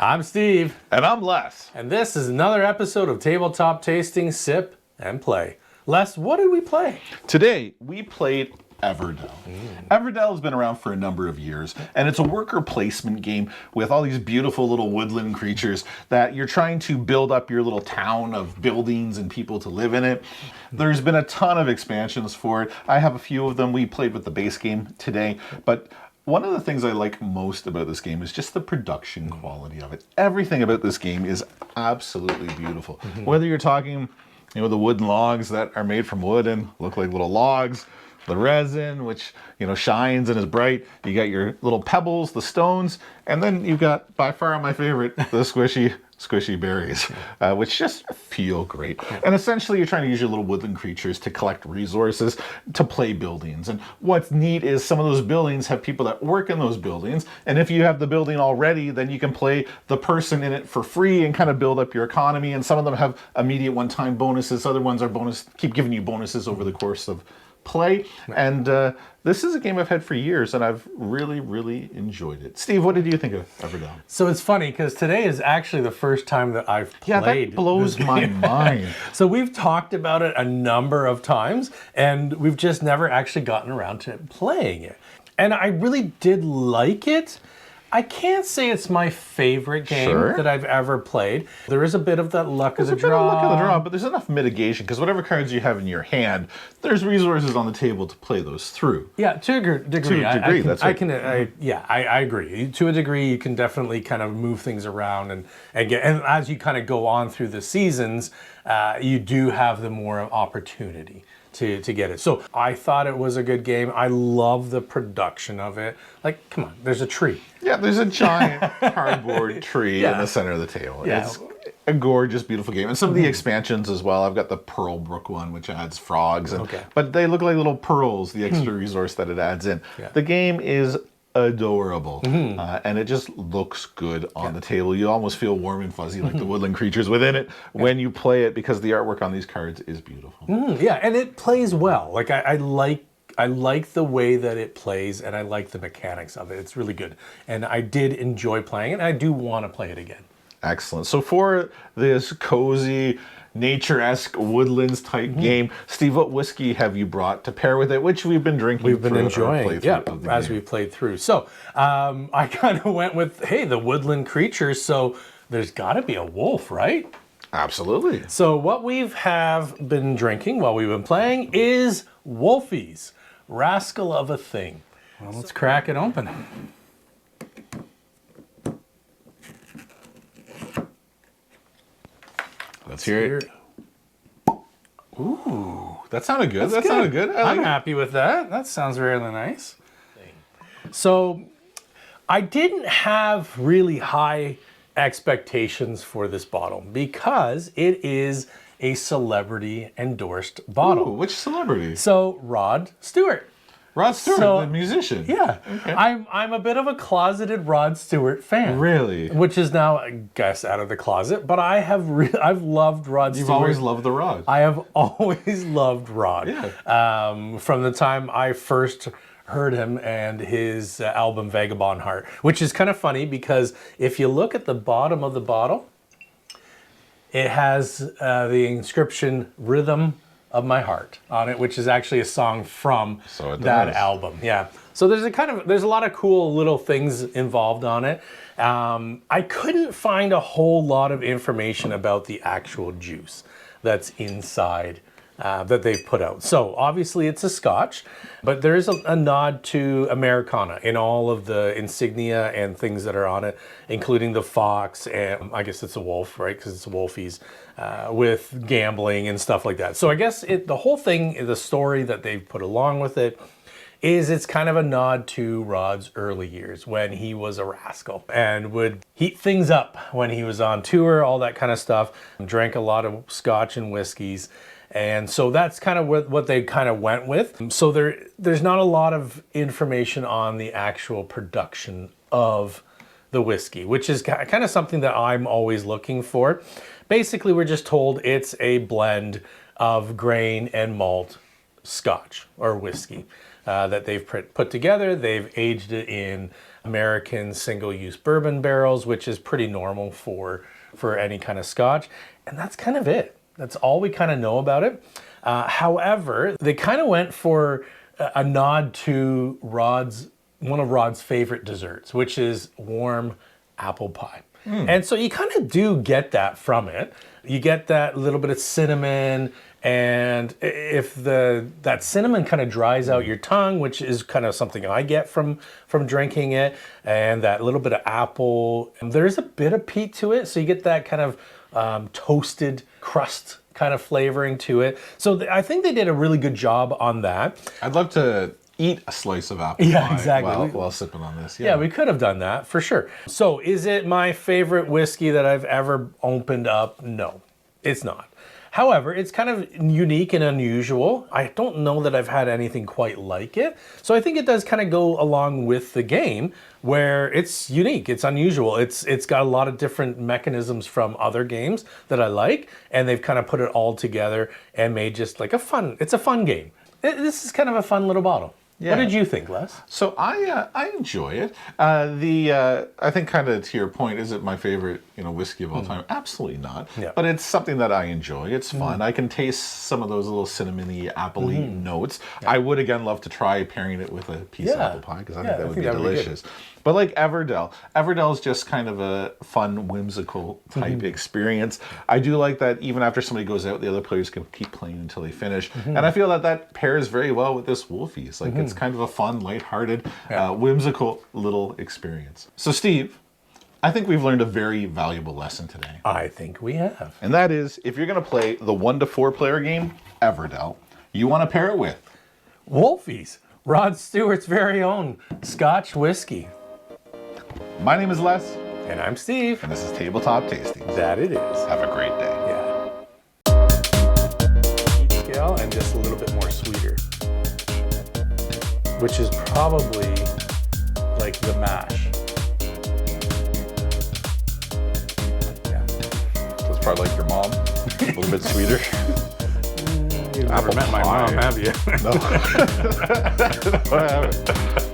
I'm Steve. And I'm Les. And this is another episode of Tabletop Tasting, Sip, and Play. Les, what did we play? Today, we played Everdell. Everdell has been around for a number of years, and it's a worker placement game with all these beautiful little woodland creatures that you're trying to build up your little town of buildings and people to live in it. There's been a ton of expansions for it. I have a few of them. We played with the base game today, but one of the things I like most about this game is just the production quality of it. Everything about this game is absolutely beautiful. Whether you're talking, the wooden logs that are made from wood and look like little logs, the resin, which, shines and is bright. You got your little pebbles, the stones, and then you've got, by far my favorite, the squishy berries, which just feel great. And essentially you're trying to use your little woodland creatures to collect resources to play buildings. And what's neat is some of those buildings have people that work in those buildings. And if you have the building already, then you can play the person in it for free and kind of build up your economy. And some of them have immediate one-time bonuses. Other ones are keep giving you bonuses over the course of play. And this is a game I've had for years, and I've really, really enjoyed it. Steve, what did you think of Everdell? So it's funny, because today is actually the first time that I've played. Yeah, that blows my mind. So we've talked about it a number of times, and we've just never actually gotten around to playing it. And I really did like it. I can't say it's my favorite game that I've ever played. There is a bit of that luck of the draw. But there's enough mitigation, because whatever cards you have in your hand, there's resources on the table to play those through. Yeah, to a degree. To a degree, that's right. I agree. To a degree, you can definitely kind of move things around and as you kind of go on through the seasons, you do have the more opportunity to get it. So I thought it was a good game. I love the production of it. Like, come on, there's a tree. Yeah, there's a giant cardboard tree in the center of the table. Yeah. It's a gorgeous, beautiful game. And some of the expansions as well. I've got the Pearl Brook one, which adds frogs. But they look like little pearls, the extra resource that it adds in. Yeah. The game is adorable. And it just looks good on the table. You almost feel warm and fuzzy like the woodland creatures within it when you play it, because the artwork on these cards is beautiful. Yeah, and it plays well. Like I like the way that it plays, and I like the mechanics of it. It's really good. And I did enjoy playing it, and I do want to play it again. Excellent. So for this cozy, nature-esque woodlands type game, Steve, what whiskey have you brought to pair with it, which we've been drinking? We've been enjoying, as we played through. So I kind of went with, hey, the woodland creatures, so there's got to be a wolf, right? Absolutely. So what we've been drinking while we've been playing is WOLFIE'S, Rascal of a Thing. Well, let's crack it open. Let's hear it. Ooh, that sounded good. That sounded good. I'm happy with that. That sounds really nice. So I didn't have really high expectations for this bottle because it is a celebrity endorsed bottle. Ooh, which celebrity? So Rod Stewart. Rod Stewart, the musician. Yeah. Okay. I'm a bit of a closeted Rod Stewart fan. Really? Which is now, I guess, out of the closet. But I've loved Rod Stewart. You've always loved the Rod. I have always loved Rod. Yeah. From the time I first heard him and his album Vagabond Heart, which is kind of funny because if you look at the bottom of the bottle, it has the inscription "Rhythm of My Heart" on it, which is actually a song from that album. Yeah. So there's a lot of cool little things involved on it. I couldn't find a whole lot of information about the actual juice that's inside that they've put out. So obviously it's a Scotch, but there is a nod to Americana in all of the insignia and things that are on it, including the fox, and I guess it's a wolf, right? Because it's a WOLFIE'S, with gambling and stuff like that. So I guess the whole thing, the story that they've put along with it, is it's kind of a nod to Rod's early years when he was a rascal and would heat things up when he was on tour, all that kind of stuff, drank a lot of Scotch and whiskeys. And so that's kind of what they kind of went with. So there's not a lot of information on the actual production of the whiskey, which is kind of something that I'm always looking for. Basically, we're just told it's a blend of grain and malt Scotch or whiskey that they've put together. They've aged it in American single-use bourbon barrels, which is pretty normal for any kind of Scotch. And that's kind of it. That's all we kind of know about it. However, they kind of went for a nod to one of Rod's favorite desserts, which is warm apple pie. And so you kind of do get that from it. You get that little bit of cinnamon, and if that cinnamon kind of dries out your tongue, which is kind of something I get from drinking it, and that little bit of apple, there's a bit of peat to it, so you get that kind of toasted crust kind of flavoring to it. So I think they did a really good job on that. I'd love to eat a slice of apple Yeah, pie exactly. while sipping on this. Yeah, we could have done that for sure. So is it my favorite whiskey that I've ever opened up? No, it's not. However, it's kind of unique and unusual. I don't know that I've had anything quite like it. So I think it does kind of go along with the game where it's unique, it's unusual. It's got a lot of different mechanisms from other games that I like, and they've kind of put it all together and made just like it's a fun game. This is kind of a fun little bottle. Yeah. What did you think, Les? So I enjoy it. I think kind of to your point, is it my favorite whiskey of all time? Absolutely not. Yeah. But it's something that I enjoy. It's fun. I can taste some of those little cinnamony, appley notes. I would again love to try pairing it with a piece of apple pie because I think that would be delicious. But like Everdell is just kind of a fun, whimsical type experience. I do like that even after somebody goes out, the other players can keep playing until they finish. And I feel that pairs very well with this WOLFIE'S. Like it's kind of a fun, lighthearted, whimsical little experience. So Steve, I think we've learned a very valuable lesson today. I think we have. And that is, if you're going to play the 1 to 4 player game, Everdell, you want to pair it with WOLFIE'S, Rod Stewart's very own Scotch whiskey. My name is Les. And I'm Steve. And this is Tabletop Tasting. That it is. Have a great day. Yeah. Peach scale and just a little bit more sweeter. Which is probably like the mash. Yeah. So it's probably like your mom, a little bit sweeter. You've never met my mom, have you? No. I haven't.